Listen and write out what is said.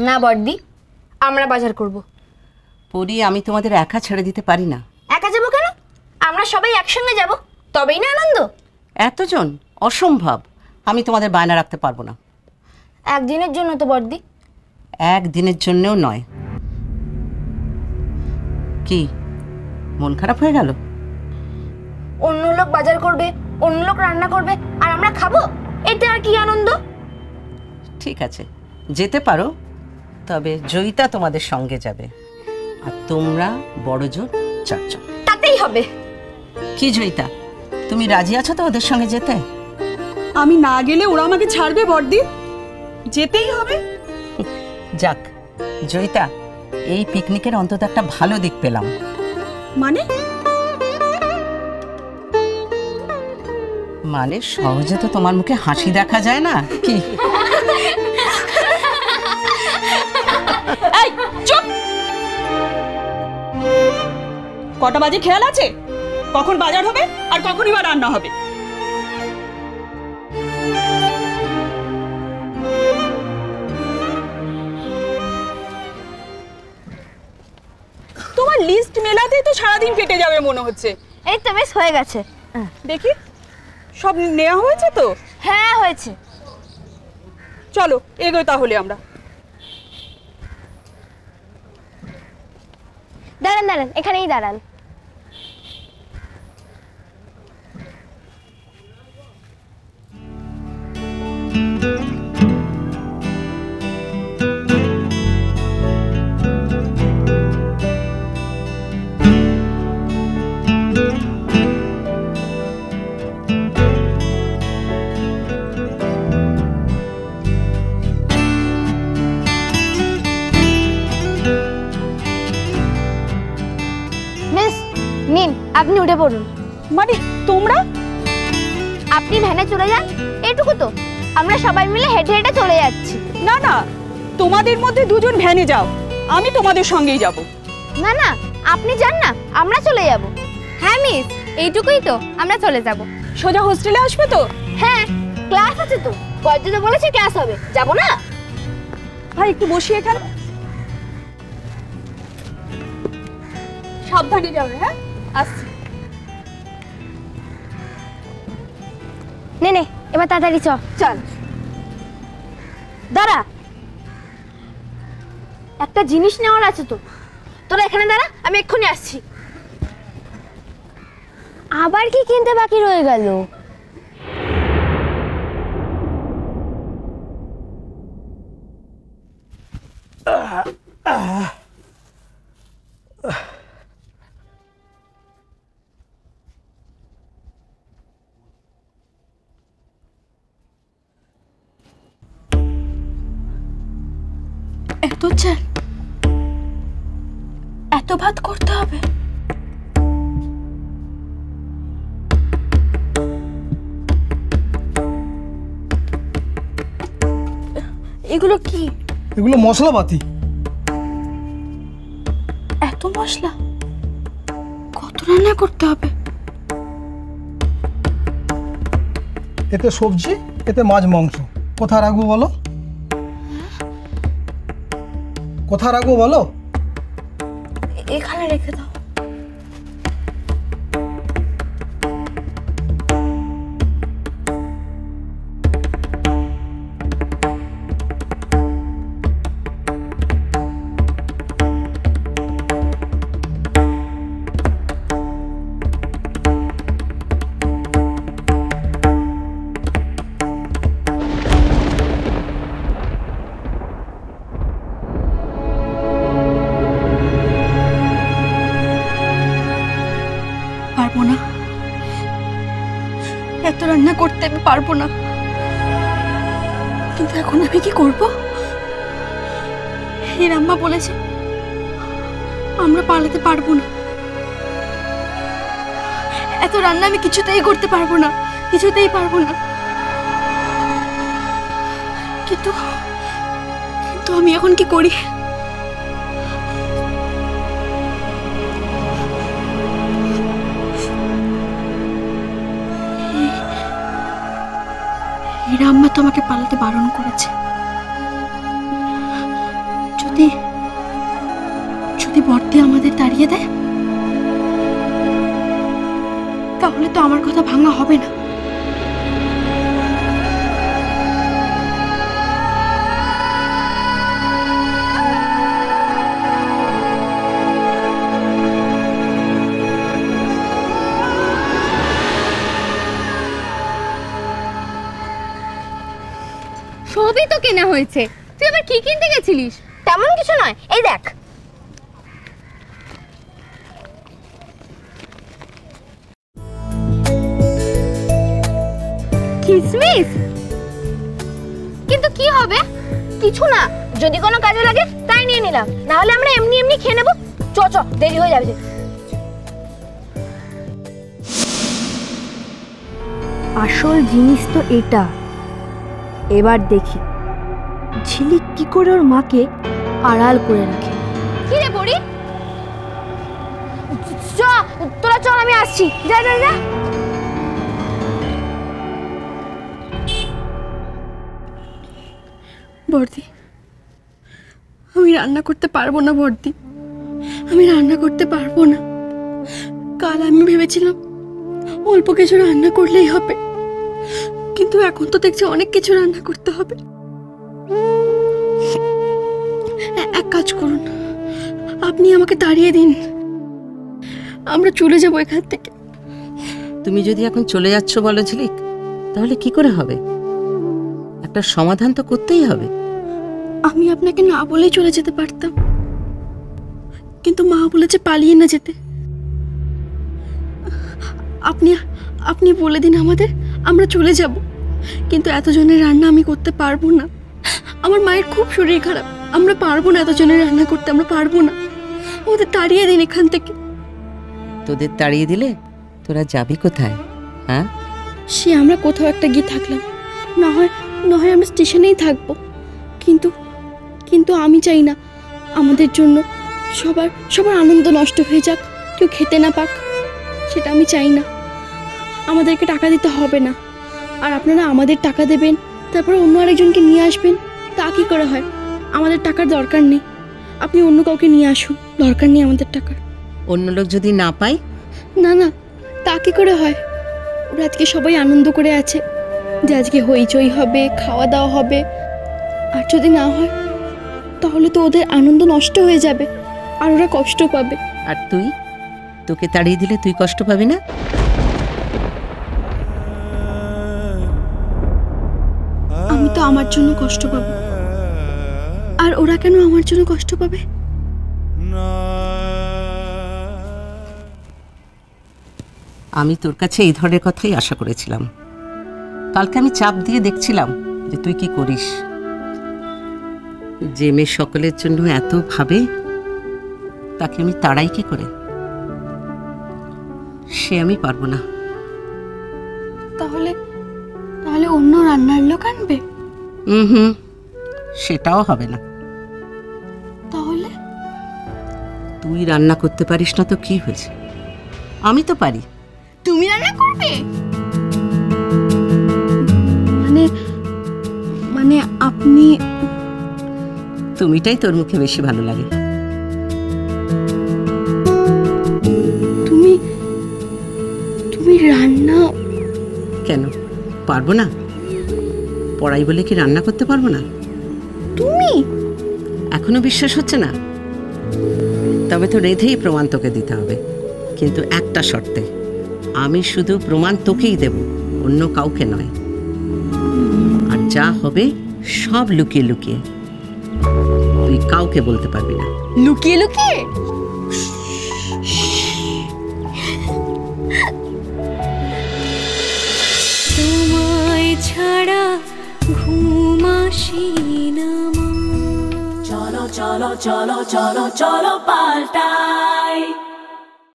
না বড়দি, আমরা বাজার করব। পরি, আমি তোমাদের একা ছেড়ে দিতে পারি না। একা যাব কেন? আমরা সবাই একসঙ্গে যাব, তবেই না আনন্দ। এতজন অসম্ভব, আমি তোমাদের বায়না রাখতে পারবো না। একদিনের জন্য তো বড়দি। একদিনের জন্যও নয়। কি মন খারাপ হয়ে গেল? অন্য লোক বাজার করবে, অন্য লোক রান্না করবে, আর আমরা খাবো, এতে আর কি আনন্দ? ঠিক আছে, যেতে পারো, তবে জয়িতা তোমাদের সঙ্গে যাবে, আর তোমরা বড় জোর চারজন। তাতেই হবে। কি জয়িতা, তুমি রাজি আছো তো ওদের সঙ্গে যেতে? আমি না গেলে ওরা আমাকে ছাড়বে বড়দি? যেতেই হবে। যাক জয়িতা, এই পিকনিকের অন্তত একটা ভালো দিক পেলাম। মানে? মানে সহজে তো তোমার মুখে হাসি দেখা যায় না। কি এই চুপ! কটা বাজে খেয়াল আছে? কখন বাজার হবে আর কখনই বা রান্না হবে? তোমার লিস্ট মেলাতেই তো সারাদিন কেটে যাবে মনে হচ্ছে। এই তো বেশ হয়ে গেছে। দেখি সব নেওয়া হয়েছে তো? হ্যাঁ হয়েছে। চলো এগোই তাহলে আমরা। দাঁড়ান দাঁড়ান, এখানেই দাঁড়ান। নিন, আপনি উঠে পড়ুন। মানে তোমরা? আপনি ভ্যানে চলে যান, এটুকু তো। আমরা সবাই মিলে হেঁটে হেঁটে চলে যাচ্ছি। না না, তোমাদের মধ্যে দুজন ভ্যানে যাও, আমি তোমাদের সঙ্গেই যাব। না না, আপনি যান না, আমরা চলে যাব। হ্যাঁ মিস, এইটুকুই তো, আমরা চলে যাব। সোজা হোস্টেলে আসবে তো? হ্যাঁ, ক্লাস আছে তো, বড়দি বলেছে ক্লাস হবে, যাব না? ভাই একটু বসি এখানে। সাবধানে যাবে। হ্যাঁ, আসছি। নে নে, এবার তাড়াতাড়ি চল। দাঁড়া, একটা জিনিস নেওয়ার আছে তো। তোরা এখানে দাঁড়া, আমি এক্ষুনি আসছি। আবার কি কিনতে বাকি রয়ে গেল? এত চাল, এত ভাত করতে হবে? এগুলো কি? এগুলো মশলাপাতি। এত মশলা কত রান্না করতে হবে? এতে সবজি, এতে মাছ মাংস। কোথায় রাখবো বলো? কোথায় রাখবো বলো? এখানে রেখে দাও। পারবো না, এত রান্না করতে আমি পারবো না। কিন্তু এখন আমি কি করবো? হিরাম্মা বলেছে আমরা পালাতে পারবো না। এত রান্না আমি কিছুতেই করতে পারবো না, কিছুতেই পারবো না। কিন্তু আমি এখন কি করি? হিরাম্মা তো আমাকে পালাতে বারণ করেছে। বর্দি আমাদের তাড়িয়ে দেয়, তাহলে তো আমার কথা ভাঙা হবে না। সবই তো কেনা হয়েছে, তুই আবার কি কিনতে গেছিলিস? তেমন কিছু নয়, এই দেখ। কিসমিস? কিন্তু কি হবে? কিছু না, যদি কোনো কাজে লাগে তাই নিয়ে নিলাম, না হলে আমরা এমনি এমনি খেয়ে নেবো। চ চ, দেরি হয়ে যাবে। আসল জিনিস তো এটা। এবার দেখি ঝিলিক কি করে ওর মাকে আড়াল করে রাখে। কি রে পড়ি? চ, তোরা চল, আমি আসছি। যা যা যা। বর্দি, আমি রান্না করতে পারবো না বর্দি, আমি রান্না করতে পারবো না। কাল আমি ভেবেছিলাম অল্প কিছু রান্না করলেই হবে, কিন্তু এখন তো দেখছি অনেক কিছু রান্না করতে হবে। এক কাজ করুন, আপনি আমাকে তাড়িয়ে দিন, আমরা চলে যাবো এখান থেকে। তুমি যদি এখন চলে যাচ্ছ বলো ঝিলিক, তাহলে কি করে হবে? একটা সমাধান তো করতেই হবে। আমি আপনাকে না বলেই চলে যেতে পারতাম, কিন্তু মা বলেছে পালিয়ে না যেতে। আপনি আপনি বলে দিন আমাদের, আমরা চলে যাব। কিন্তু এতজনের রান্না আমি করতে পারবো না, আমার মায়ের খুব শরীর খারাপ, আমরা পারবো না এতজনের রান্না করতে, আমরা পারবো না। আমাদের তাড়িয়ে দিন এখান থেকে। তোদের তাড়িয়ে দিলে তোরা যাবি কোথায়? হ্যাঁ, সে আমরা কোথাও একটা গিয়ে থাকলাম, না হয় আমরা স্টেশনেই থাকবো, কিন্তু কিন্তু আমি চাই না আমাদের জন্য সবার আনন্দ নষ্ট হয়ে যাক, কেউ খেতে না পাক, সেটা আমি চাই না। আমাদেরকে টাকা দিতে হবে না, আর আপনারা আমাদের টাকা দেবেন, তারপরে অন্য আরেকজনকে নিয়ে আসবেন, তা কি করে হয়? আমাদের টাকার দরকার নেই, আপনি অন্য কাউকে নিয়ে আসুন, দরকার নেই আমাদের টাকার। অন্য লোক যদি না পাই? না না, তা কি করে হয়? ওরা আজকে সবাই আনন্দ করে আছে যে আজকে হইচই হবে, খাওয়া দাওয়া হবে, আর যদি না হয় তাহলে তো ওদের আনন্দ নষ্ট হয়ে যাবে, আর ওরা কষ্ট পাবে। আর তুই, তোকে তাড়িয়ে দিলে তুই কষ্ট পাবি না? আমি তো আমার জন্য কষ্ট পাবো, আর ওরা কেন আমার জন্য কষ্ট পাবে? আমি তোর কাছে এই ধরনের কথাই আশা করেছিলাম। কালকে আমি চাপ দিয়ে দেখছিলাম যে তুই কি করিস। যে মেয়ে সকলের জন্য এত ভাবে, তাকে আমি তাড়াই কি করে? সে আমি পারবো না। তাহলে অন্য রান্নার লোক আনবে? হুম, সেটাও হবে না। তাহলে তুই রান্না করতে পারিস না তো কি হয়েছে? আমি তো পারি। তুমি রান্না করবে? মানে আপনি? তুমিটাই তোর মুখে বেশি ভালো লাগে। তুমি রান্না? কেন পারবো না? পড়াই বলে কি রান্না করতে পারবো না? তুমি? এখনো বিশ্বাস হচ্ছে না? তবে তো রেধেই প্রমাণ তোকে দিতে হবে, কিন্তু একটা শর্তে। আমি শুধু প্রমাণ তোকেই দেব, অন্য কাউকে নয়। আর যা হবে সব লুকিয়ে লুকিয়ে, তুই কাউকে বলতে পারবি না। লুকিয়ে লুকিয়ে? তোমায় ছাড়া ঘুম আসে না। চলো চলো চলো চলো চলো পাল্টাই।